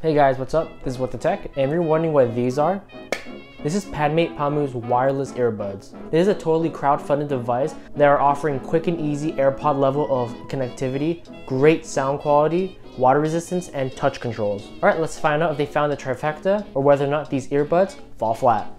Hey guys, what's up? This is What the Tech, and if you're wondering what these are, this is Padmate PaMu's wireless earbuds. This is a totally crowdfunded device that are offering quick and easy AirPod level of connectivity, great sound quality, water resistance, and touch controls. Alright, let's find out if they found the trifecta or whether or not these earbuds fall flat.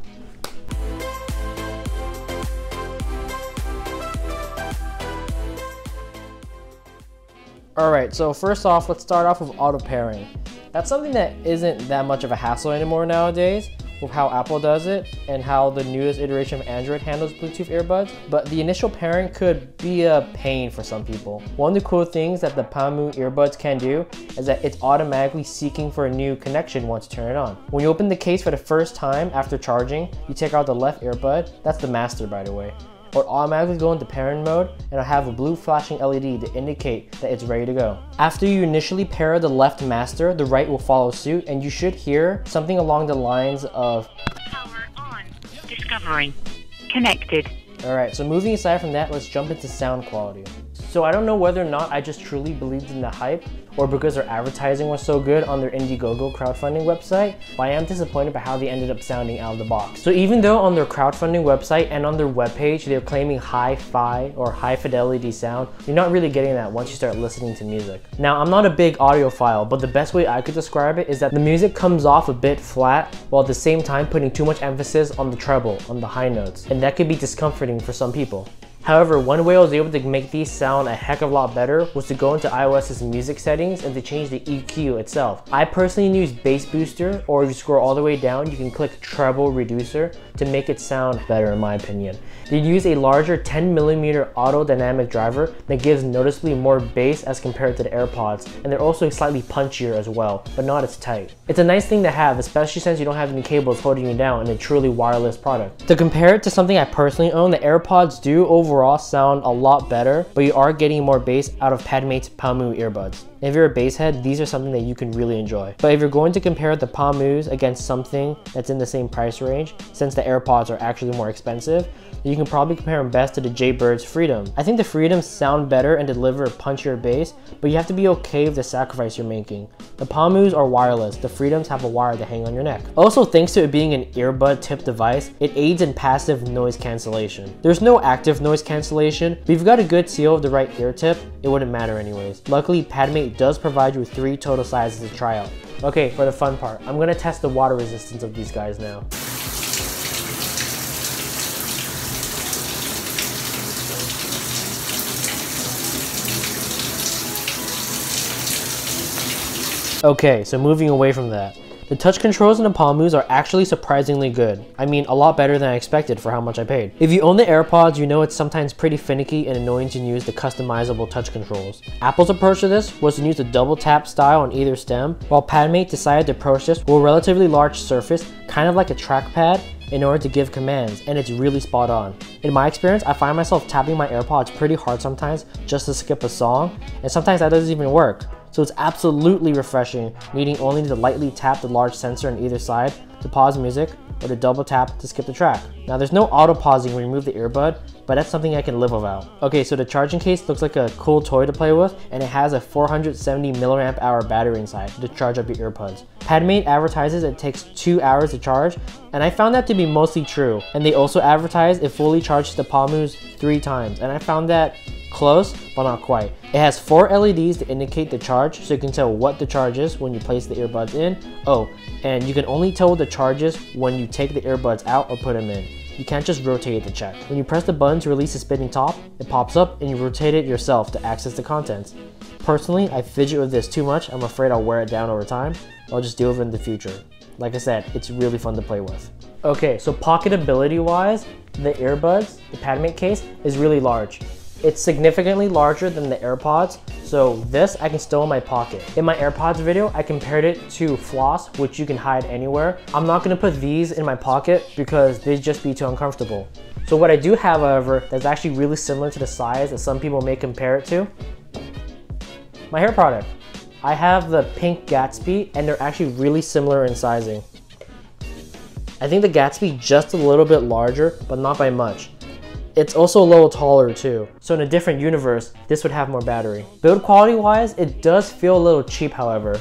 Alright, so first off, let's start off with auto pairing. That's something that isn't that much of a hassle anymore nowadays with how Apple does it and how the newest iteration of Android handles Bluetooth earbuds, but the initial pairing could be a pain for some people. One of the cool things that the PaMu earbuds can do is that it's automatically seeking for a new connection once you turn it on. When you open the case for the first time after charging, you take out the left earbud, that's the master by the way. It'll automatically go into pairing mode and it'll have a blue flashing LED to indicate that it's ready to go. After you initially pair the left master, the right will follow suit, and you should hear something along the lines of power on, discovering, connected. Alright, so moving aside from that, let's jump into sound quality. So I don't know whether or not I just truly believed in the hype or because their advertising was so good on their Indiegogo crowdfunding website, but I am disappointed by how they ended up sounding out of the box. So even though on their crowdfunding website and on their webpage they're claiming hi-fi or high fidelity sound, you're not really getting that once you start listening to music. Now, I'm not a big audiophile, but the best way I could describe it is that the music comes off a bit flat while at the same time putting too much emphasis on the treble, on the high notes, and that could be discomforting for some people. However, one way I was able to make these sound a heck of a lot better was to go into iOS's music settings and to change the EQ itself. I personally use bass booster, or if you scroll all the way down, you can click treble reducer to make it sound better in my opinion. They use a larger 10mm auto dynamic driver that gives noticeably more bass as compared to the AirPods, and they're also slightly punchier as well, but not as tight. It's a nice thing to have, especially since you don't have any cables holding you down in a truly wireless product. To compare it to something I personally own, the AirPods do overall sound a lot better, but you are getting more bass out of Padmate's PaMu earbuds. If you're a bass head, these are something that you can really enjoy. But if you're going to compare the PaMus against something that's in the same price range, since the AirPods are actually more expensive, you can probably compare them best to the Jaybirds Freedom. I think the Freedoms sound better and deliver a punchier bass, but you have to be okay with the sacrifice you're making. The PaMus are wireless, the Freedoms have a wire to hang on your neck. Also, thanks to it being an earbud tip device, it aids in passive noise cancellation. There's no active noise cancellation, but if you've got a good seal of the right ear tip, it wouldn't matter anyways. Luckily, Padmate does provide you with 3 total sizes to try out. Okay, for the fun part, I'm gonna test the water resistance of these guys now. Okay, so moving away from that. The touch controls in the PaMus are actually surprisingly good. I mean, a lot better than I expected for how much I paid. If you own the AirPods, you know it's sometimes pretty finicky and annoying to use the customizable touch controls. Apple's approach to this was to use the double tap style on either stem, while Padmate decided to approach this with a relatively large surface, kind of like a trackpad, in order to give commands, and it's really spot on. In my experience, I find myself tapping my AirPods pretty hard sometimes just to skip a song, and sometimes that doesn't even work. So it's absolutely refreshing, needing only to lightly tap the large sensor on either side to pause music or to double tap to skip the track. Now there's no auto pausing when you remove the earbud, but that's something I can live without. Okay, so the charging case looks like a cool toy to play with, and it has a 470 mAh battery inside to charge up your earbuds. Padmate advertises it takes 2 hours to charge, and I found that to be mostly true. And they also advertise it fully charges the PaMus 3 times, and I found that close, but not quite. It has 4 LEDs to indicate the charge, so you can tell what the charge is when you place the earbuds in. Oh, and you can only tell the charge is when you take the earbuds out or put them in. You can't just rotate it to check. When you press the button to release the spinning top, it pops up and you rotate it yourself to access the contents. Personally, I fidget with this too much. I'm afraid I'll wear it down over time. I'll just deal with it in the future. Like I said, it's really fun to play with. Okay, so pocketability wise, the earbuds, the Padmate case, is really large. It's significantly larger than the AirPods, so this I can stow in my pocket. In my AirPods video, I compared it to floss, which you can hide anywhere. I'm not gonna put these in my pocket because they'd just be too uncomfortable. So what I do have, however, that's actually really similar to the size that some people may compare it to, my hair product. I have the pink Gatsby, and they're actually really similar in sizing. I think the Gatsby just a little bit larger, but not by much. It's also a little taller too. So in a different universe, this would have more battery. Build quality wise, it does feel a little cheap however.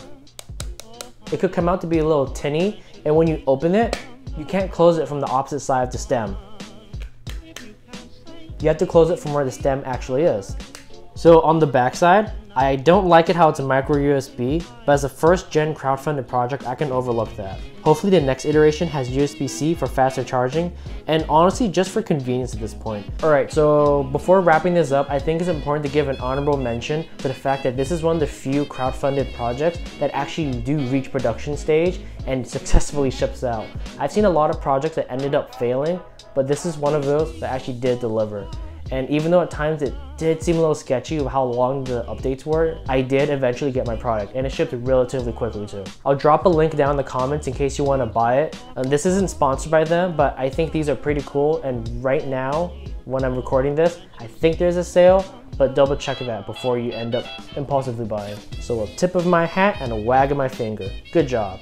it could come out to be a little tinny, and when you open it, you can't close it from the opposite side of the stem. You have to close it from where the stem actually is. So on the back side, I don't like it how it's a micro USB, but as a first gen crowdfunded project, I can overlook that. Hopefully the next iteration has USB-C for faster charging, and honestly just for convenience at this point. Alright, so before wrapping this up, I think it's important to give an honorable mention for the fact that this is one of the few crowdfunded projects that actually do reach production stage and successfully ships out. I've seen a lot of projects that ended up failing, but this is one of those that actually did deliver. And even though at times it did seem a little sketchy of how long the updates were, I did eventually get my product, and it shipped relatively quickly too. I'll drop a link down in the comments in case you want to buy it. This isn't sponsored by them, but I think these are pretty cool, and right now, when I'm recording this, I think there's a sale, but double check that before you end up impulsively buying. So a tip of my hat and a wag of my finger. Good job.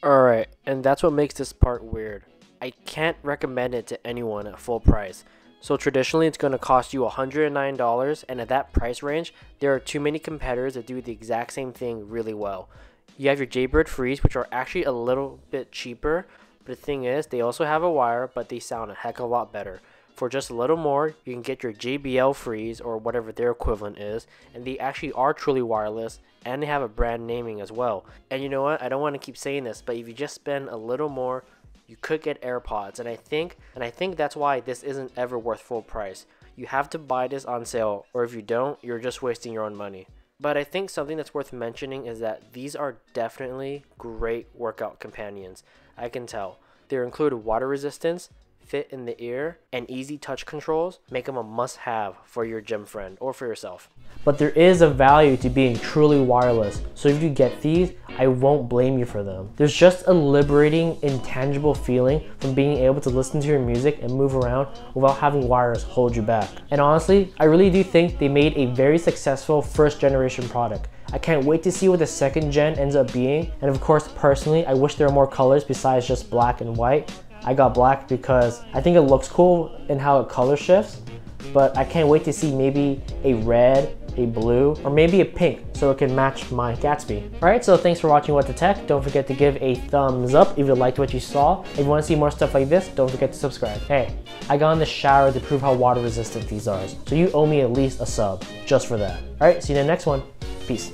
Alright, and that's what makes this part weird. I can't recommend it to anyone at full price. So traditionally it's going to cost you $109, and at that price range, there are too many competitors that do the exact same thing really well. You have your Jaybird Freeze, which are actually a little bit cheaper, but the thing is, they also have a wire, but they sound a heck of a lot better. For just a little more, you can get your JBL Freeze, or whatever their equivalent is, and they actually are truly wireless, and they have a brand naming as well. And you know what, I don't want to keep saying this, but if you just spend a little more, you could get AirPods, and I think that's why this isn't ever worth full price. You have to buy this on sale, or if you don't, you're just wasting your own money. But I think something that's worth mentioning is that these are definitely great workout companions. I can tell. They're included water resistance, fit in the ear, and easy touch controls make them a must-have for your gym friend or for yourself. But there is a value to being truly wireless, so if you get these, I won't blame you for them. There's just a liberating, intangible feeling from being able to listen to your music and move around without having wires hold you back. And honestly, I really do think they made a very successful first generation product. I can't wait to see what the second gen ends up being, and of course, personally, I wish there were more colors besides just black and white. I got black because I think it looks cool in how it color shifts, but I can't wait to see maybe a red, a blue, or maybe a pink so it can match my Gatsby. Alright, so thanks for watching What the Tech. Don't forget to give a thumbs up if you liked what you saw. If you want to see more stuff like this, don't forget to subscribe. Hey, I got in the shower to prove how water resistant these are, so you owe me at least a sub just for that. Alright, see you in the next one. Peace.